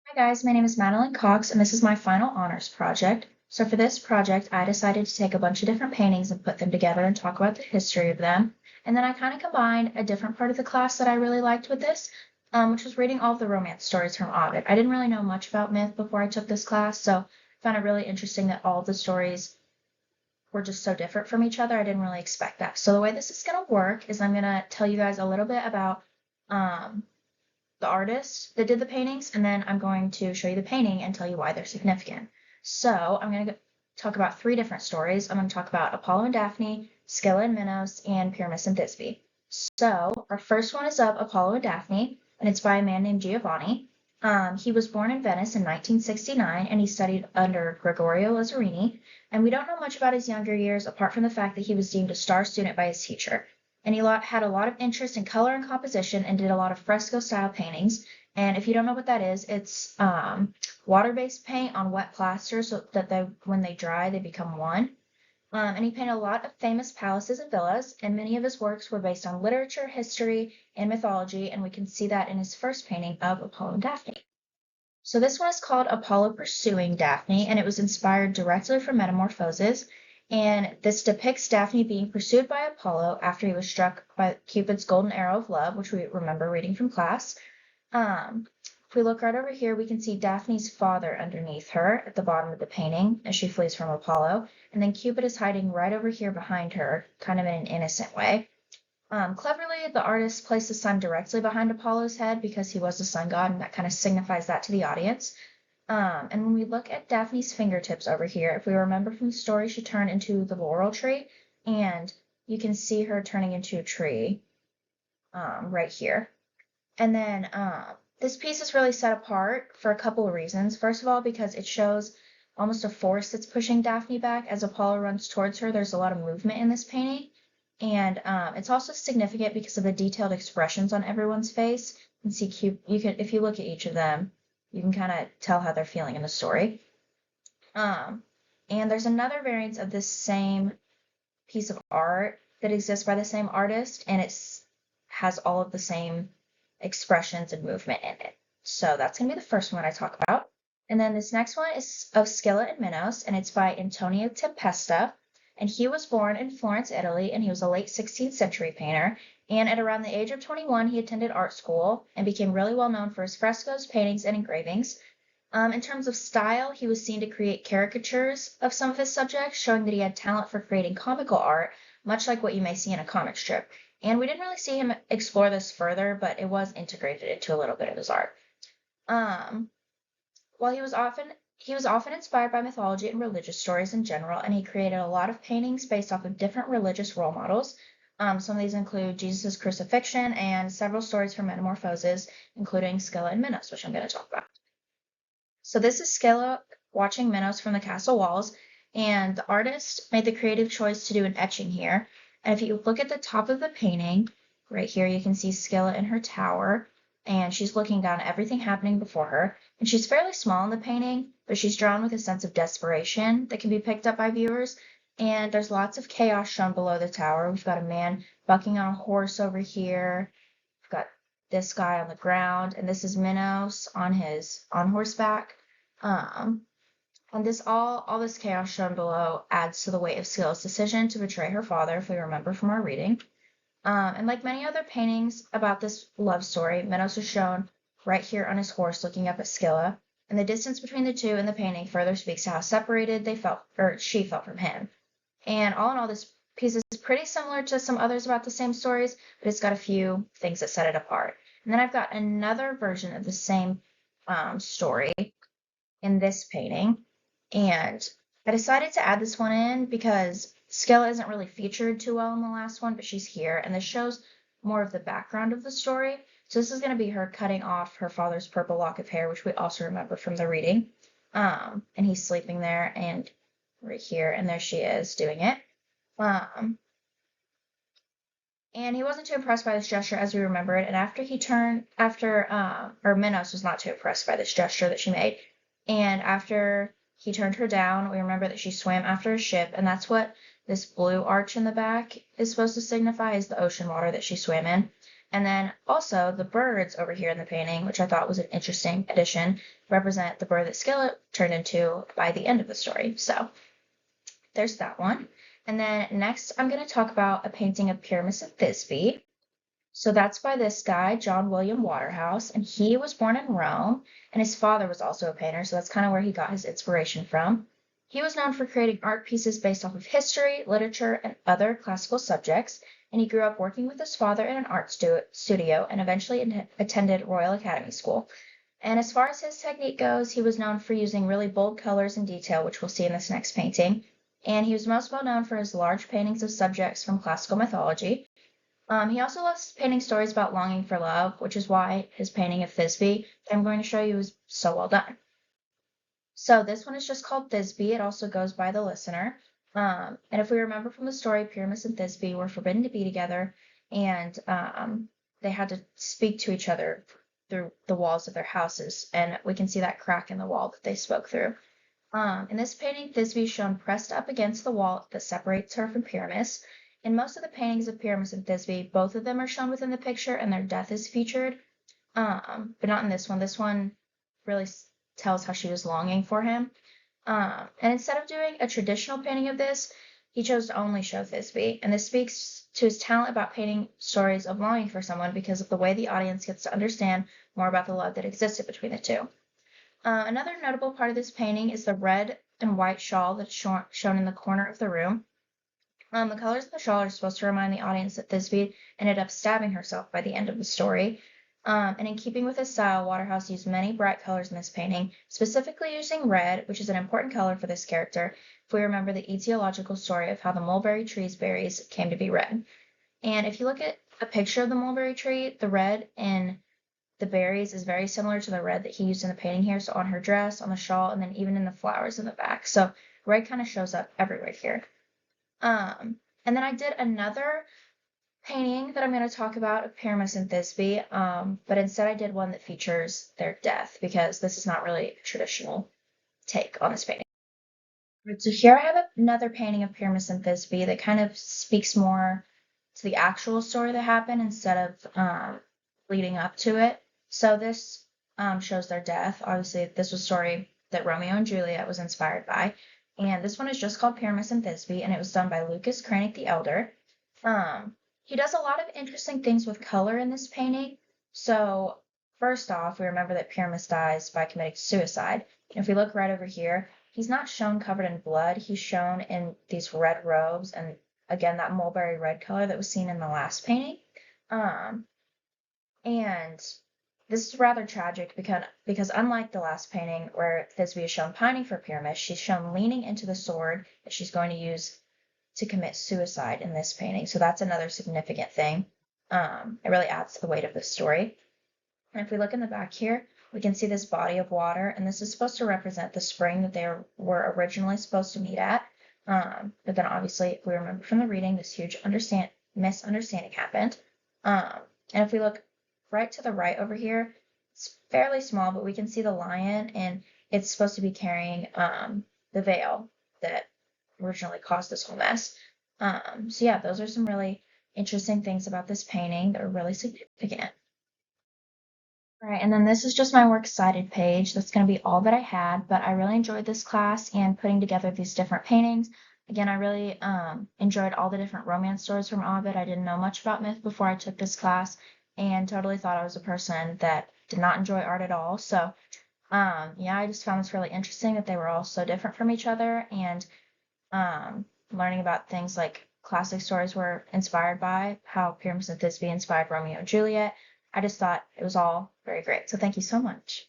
Hi guys, my name is Madeline Cox and this is my final honors project. So for this project, I decided to take a bunch of different paintings and put them together and talk about the history of them. And then I kind of combined a different part of the class that I really liked with this, which was reading all of the romance stories from Ovid. I didn't really know much about myth before I took this class, so I found it really interesting that all of the stories were just so different from each other. I didn't really expect that. So the way this is going to work is I'm going to tell you guys a little bit about um, the artist that did the paintings, and then I'm going to show you the painting and tell you why they're significant. So I'm going to talk about three different stories. I'm going to talk about Apollo and Daphne, Scylla and Minos, and Pyramus and Thisbe. So our first one is of Apollo and Daphne, and it's by a man named Giovanni. He was born in Venice in 1969, and he studied under Gregorio Lazzarini. And we don't know much about his younger years, apart from the fact that he was deemed a star student by his teacher. And he had a lot of interest in color and composition and did a lot of fresco style paintings. And if you don't know what that is, it's water-based paint on wet plaster so that when they dry, they become one. And he painted a lot of famous palaces and villas, and many of his works were based on literature, history, and mythology, and we can see that in his first painting of Apollo and Daphne. So this one is called Apollo Pursuing Daphne, and it was inspired directly from Metamorphoses. And this depicts Daphne being pursued by Apollo after he was struck by Cupid's golden arrow of love, which we remember reading from class. If we look right over here, we can see Daphne's father underneath her at the bottom of the painting as she flees from Apollo. And then Cupid is hiding right over here behind her, kind of in an innocent way. Cleverly, the artist placed the sun directly behind Apollo's head because he was the sun god, and that kind of signifies that to the audience. And when we look at Daphne's fingertips over here, if we remember from the story, she turned into the laurel tree, and you can see her turning into a tree right here. And then this piece is really set apart for a couple of reasons. First of all, because it shows almost a force that's pushing Daphne back as Apollo runs towards her. There's a lot of movement in this painting. And it's also significant because of the detailed expressions on everyone's face. You can see if you look at each of them, you can kind of tell how they're feeling in the story. And there's another variant of this same piece of art that exists by the same artist, and it has all of the same expressions and movement in it. So that's going to be the first one I talk about. And then this next one is of Scylla and Minos, and it's by Antonio Tempesta. And he was born in Florence, Italy, and he was a late 16th century painter. And at around the age of 21, he attended art school and became really well known for his frescoes, paintings, and engravings. In terms of style, he was seen to create caricatures of some of his subjects, showing that he had talent for creating comical art, much like what you may see in a comic strip. And we didn't really see him explore this further, but it was integrated into a little bit of his art. While he was often inspired by mythology and religious stories in general, and he created a lot of paintings based off of different religious role models. Some of these include Jesus' crucifixion and several stories from Metamorphoses, including Scylla and Minos, which I'm going to talk about. So this is Scylla watching Minos from the castle walls, and the artist made the creative choice to do an etching here. And if you look at the top of the painting, right here, you can see Scylla in her tower, and she's looking down at everything happening before her. And she's fairly small in the painting, but she's drawn with a sense of desperation that can be picked up by viewers. And there's lots of chaos shown below the tower. We've got a man bucking on a horse over here. We've got this guy on the ground, and this is Minos on horseback. And all this chaos shown below adds to the weight of Scylla's decision to betray her father, if we remember from our reading. And like many other paintings about this love story, Minos is shown right here on his horse looking up at Scylla, and the distance between the two in the painting further speaks to how separated she felt from him. And all in all, this piece is pretty similar to some others about the same stories, but it's got a few things that set it apart. And then I've got another version of the same story in this painting, and I decided to add this one in because Scylla isn't really featured too well in the last one, but she's here, and this shows more of the background of the story. So this is going to be her cutting off her father's purple lock of hair, which we also remember from the reading. And he's sleeping there, and right here, and there she is doing it. And he wasn't too impressed by this gesture as we remember it, and Minos was not too impressed by this gesture that she made. And after he turned her down, we remember that she swam after a ship, and that's what this blue arch in the back is supposed to signify, is the ocean water that she swam in. And then also the birds over here in the painting, which I thought was an interesting addition, represent the bird that Skillet turned into by the end of the story. So there's that one. And then next I'm going to talk about a painting of Pyramus and Thisbe. So that's by this guy, John William Waterhouse, and he was born in Rome, and his father was also a painter, so that's kind of where he got his inspiration from. He was known for creating art pieces based off of history, literature, and other classical subjects, and he grew up working with his father in an art studio and eventually attended Royal Academy School. And as far as his technique goes, he was known for using really bold colors and detail, which we'll see in this next painting. And he was most well known for his large paintings of subjects from classical mythology. He also loves painting stories about longing for love, which is why his painting of Thisbe that I'm going to show you is so well done. So this one is just called Thisbe. It also goes by the listener. And if we remember from the story, Pyramus and Thisbe were forbidden to be together, and they had to speak to each other through the walls of their houses. And we can see that crack in the wall that they spoke through. In this painting, Thisbe is shown pressed up against the wall that separates her from Pyramus. In most of the paintings of Pyramus and Thisbe, both of them are shown within the picture and their death is featured, but not in this one. This one really tells how she was longing for him. And instead of doing a traditional painting of this, he chose to only show Thisbe, and this speaks to his talent about painting stories of longing for someone because of the way the audience gets to understand more about the love that existed between the two. Another notable part of this painting is the red and white shawl that's shown in the corner of the room. The colors of the shawl are supposed to remind the audience that Thisbe ended up stabbing herself by the end of the story. And in keeping with his style, Waterhouse used many bright colors in this painting, specifically using red, which is an important color for this character, if we remember the etiological story of how the mulberry tree's berries came to be red. And if you look at a picture of the mulberry tree, the red in the berries is very similar to the red that he used in the painting here. So on her dress, on the shawl, and then even in the flowers in the back. So red kind of shows up everywhere here. And then I did another painting that I'm going to talk about of Pyramus and Thisbe, but instead I did one that features their death because this is not really a traditional take on this painting. So here I have another painting of Pyramus and Thisbe that kind of speaks more to the actual story that happened instead of leading up to it. So this shows their death. Obviously, this was a story that Romeo and Juliet was inspired by. And this one is just called Pyramus and Thisbe, and it was done by Lucas Cranach the Elder. He does a lot of interesting things with color in this painting. So first off, we remember that Pyramus dies by committing suicide. And if we look right over here, he's not shown covered in blood. He's shown in these red robes and again that mulberry red color that was seen in the last painting. And this is rather tragic because unlike the last painting where Thisbe is shown pining for Pyramus, she's shown leaning into the sword that she's going to use to commit suicide in this painting. So that's another significant thing. It really adds to the weight of the story. And if we look in the back here, we can see this body of water, and this is supposed to represent the spring that they were originally supposed to meet at. But then obviously, if we remember from the reading, this huge misunderstanding happened. And if we look right to the right over here, it's fairly small, but we can see the lion, and it's supposed to be carrying the veil that originally caused this whole mess. So yeah, those are some really interesting things about this painting that are really significant. All right, and then this is just my works cited page. That's going to be all that I had, but I really enjoyed this class and putting together these different paintings. Again, I really enjoyed all the different romance stories from Ovid. I didn't know much about myth before I took this class and totally thought I was a person that did not enjoy art at all. So yeah, I just found this really interesting that they were all so different from each other, and learning about things like classic stories were inspired by, how Pyramus and Thisbe inspired Romeo and Juliet. I just thought it was all very great. So thank you so much.